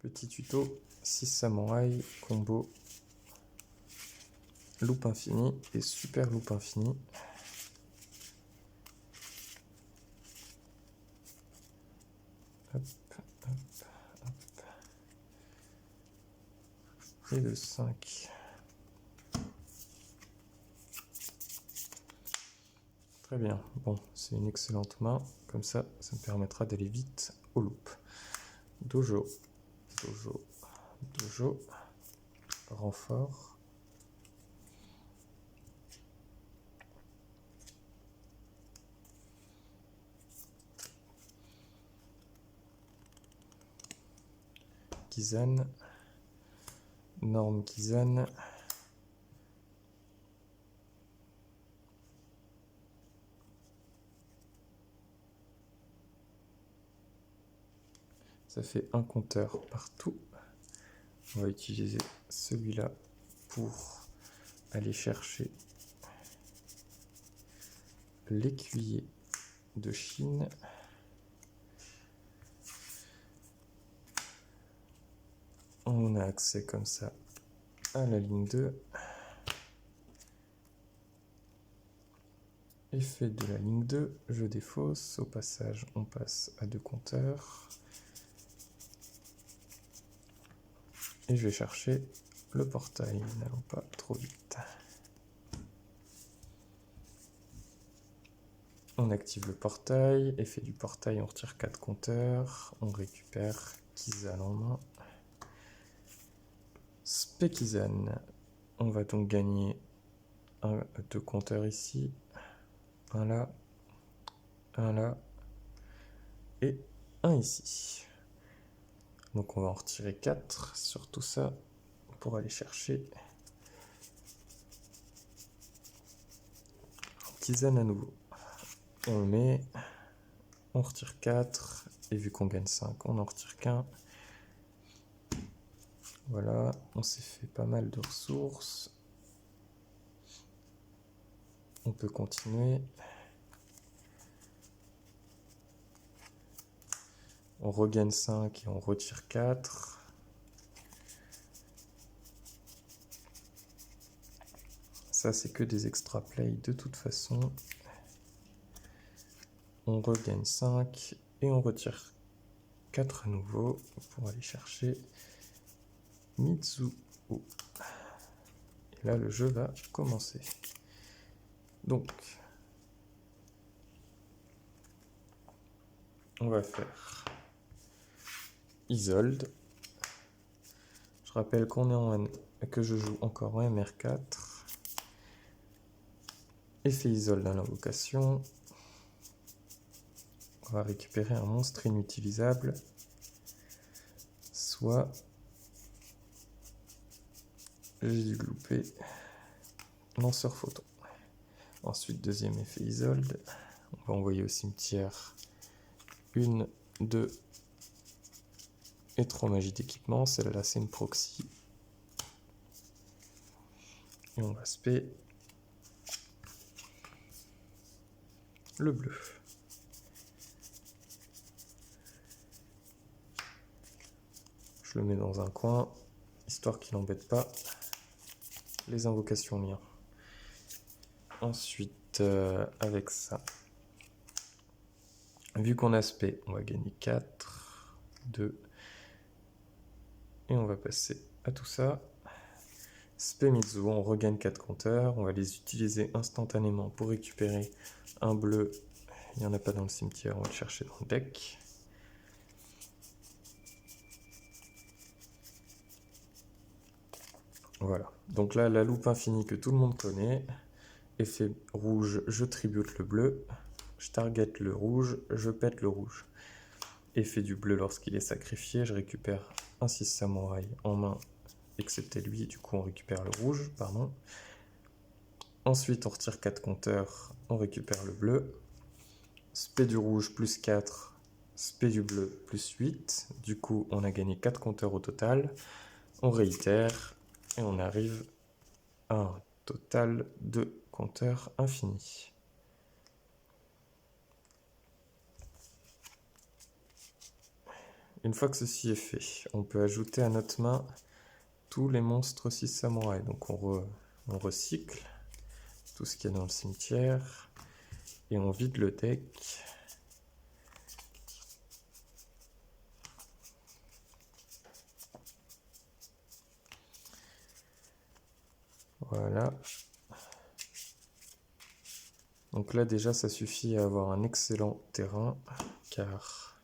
Petit tuto 6 samouraïs, combo, loupe infinie et super loupe infinie. Hop, hop, hop. Et le 5. Très bien, bon, c'est une excellente main, comme ça me permettra d'aller vite aux loupes. Dojo, dojo, dojo, renfort. Kizan, norme Kizan. Ça fait un compteur partout. On va utiliser celui-là pour aller chercher l'écuyer de Chine. On a accès comme ça à la ligne 2. Effet de la ligne 2, je défausse. Au passage, on passe à 2 compteurs. Et je vais chercher le portail. N'allons pas trop vite. On active le portail. Effet du portail, on retire 4 compteurs. On récupère Kizan en main. Spekizan. On va donc gagner 2 compteurs ici. Un là. Un là. Et un ici. Donc on va en retirer 4 sur tout ça pour aller chercher Kizan à nouveau. On le met, on retire 4 et vu qu'on gagne 5, on n'en retire qu'un. Voilà, on s'est fait pas mal de ressources. On peut continuer. On regagne 5 et on retire 4. Ça, c'est que des extra play de toute façon. On regagne 5 et on retire 4 à nouveau pour aller chercher Mitsuo. Et là, le jeu va commencer. Donc, on va faire Isolde. Je rappelle qu'on est que je joue encore en MR4. Effet Isolde à l'invocation. On va récupérer un monstre inutilisable. Soit j'ai dû louper lanceur photon. Ensuite, deuxième effet Isolde. On va envoyer au cimetière 1, 2 et 3 magies d'équipement. Celle-là, c'est une proxy. Et on va spé le bleu. Je le mets dans un coin, histoire qu'il n'embête pas les invocations liens. Ensuite, avec ça, vu qu'on a spé, on va gagner 4, 2, et on va passer à tout ça. Spé Mitsuo, on regagne 4 compteurs, on va les utiliser instantanément pour récupérer un bleu. Il n'y en a pas dans le cimetière, on va le chercher dans le deck. Voilà, donc là, la loupe infinie que tout le monde connaît. Effet rouge, je tribute le bleu. Je target le rouge, je pète le rouge. Effet du bleu lorsqu'il est sacrifié, je récupère un 6 samouraï en main, excepté lui, du coup on récupère le rouge, pardon. Ensuite on retire 4 compteurs, on récupère le bleu. Spé du rouge plus 4, spé du bleu plus 8. Du coup on a gagné 4 compteurs au total. On réitère et on arrive à un total de compteurs infinis. une fois que ceci est fait, on peut ajouter à notre main tous les monstres 6 samouraïs. Donc on recycle tout ce qu'il y a dans le cimetière et on vide le deck. Voilà. Donc là déjà ça suffit à avoir un excellent terrain car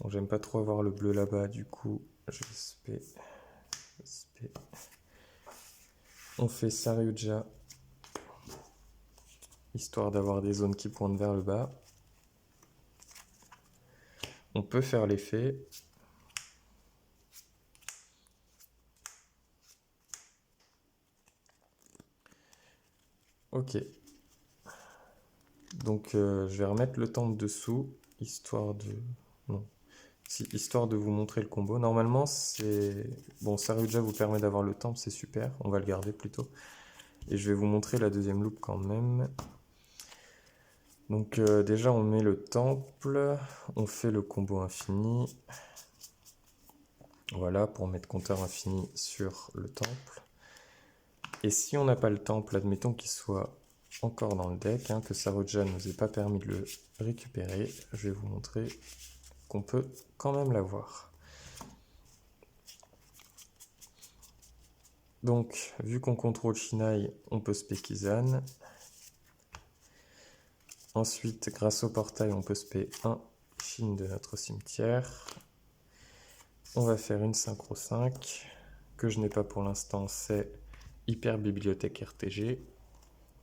bon, j'aime pas trop avoir le bleu là-bas, du coup je vais spé. On fait Saryuja histoire d'avoir des zones qui pointent vers le bas. On peut faire l'effet. Ok. Donc je vais remettre le temple dessous, histoire de... Non. Si, histoire de vous montrer le combo. Normalement, c'est... Bon, Saryuja vous permet d'avoir le temple, c'est super. On va le garder plutôt. Et je vais vous montrer la deuxième loupe quand même. Donc déjà, on met le temple. On fait le combo infini. Voilà, pour mettre compteur infini sur le temple. Et si on n'a pas le temple, admettons qu'il soit encore dans le deck, hein, que Saryuja ne nous ait pas permis de le récupérer, je vais vous montrer qu'on peut quand même l'avoir. Donc, vu qu'on contrôle Shinai, on peut spé Kizan. Ensuite, grâce au portail, on peut spé un Shin de notre cimetière. On va faire une synchro 5, que je n'ai pas pour l'instant, c'est Hyper Bibliothèque RTG,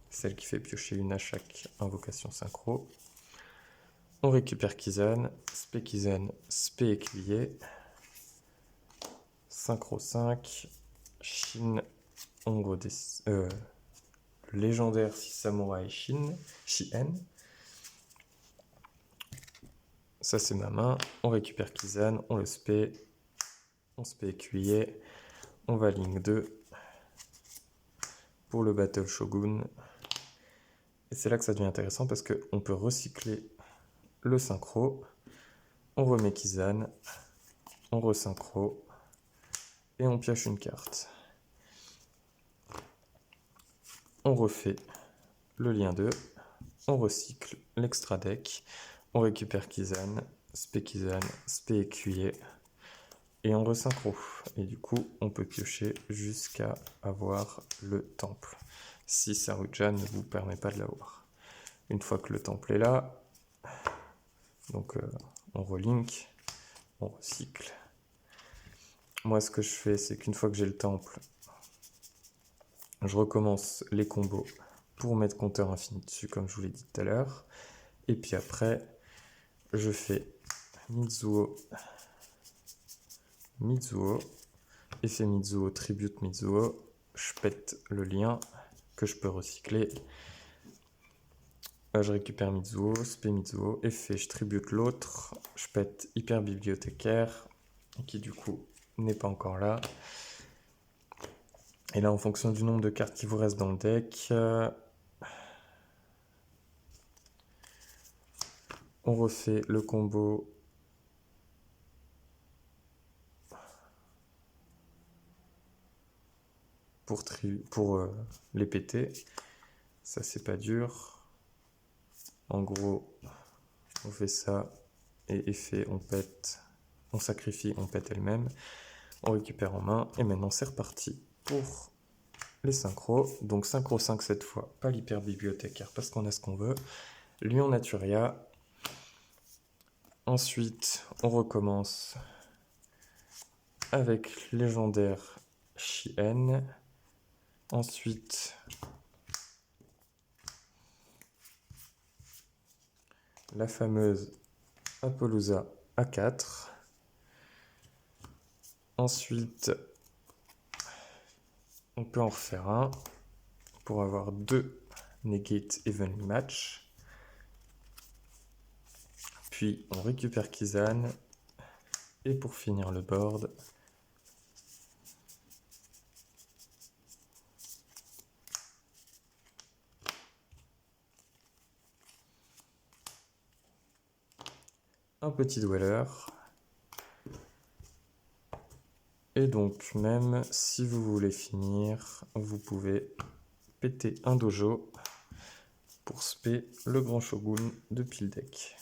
celle qui fait piocher une à chaque invocation synchro. On récupère Kizan, spé écuyer, synchro 5, Shin, ombre des... légendaire 6 samouraï Shien. Ça c'est ma main, on récupère Kizan, on le spé, on spé écuyer, on va ligne 2 pour le Battle Shogun. Et c'est là que ça devient intéressant parce qu'on peut recycler le synchro, on remet Kizan, on resynchro et on pioche une carte. On refait le lien 2, on recycle l'extra deck, on récupère Kizan, spé écuyer et on resynchro. Et du coup, on peut piocher jusqu'à avoir le temple, si Saryuja ne vous permet pas de l'avoir. Une fois que le temple est là, donc on relink, on recycle. Moi, ce que je fais, c'est qu'une fois que j'ai le temple, je recommence les combos pour mettre compteur infini dessus, comme je vous l'ai dit tout à l'heure. Et puis après, je fais Mizuo, effet Mizuo, tribute Mizuo. Je pète le lien que je peux recycler. Je récupère Mizuo, spé Mizuo, effet, je tribute l'autre. Je pète hyper bibliothécaire, qui du coup n'est pas encore là. Et là, en fonction du nombre de cartes qui vous restent dans le deck, on refait le combo pour les péter. Ça, c'est pas dur. En gros, on fait ça et effet, on pète, on sacrifie, on pète elle-même. On récupère en main et maintenant c'est reparti pour les synchros. Donc synchro 5 cette fois, pas l'hyper bibliothécaire parce qu'on a ce qu'on veut. Lion Naturia. Ensuite, on recommence avec légendaire Shien. Ensuite, la fameuse Apollousa A4. Ensuite, on peut en refaire un pour avoir 2 Negate Evenly Match. Puis on récupère Kizan. Et pour finir le board, un petit dweller. Et donc même si vous voulez finir, vous pouvez péter un dojo pour spé le grand shogun de pile deck.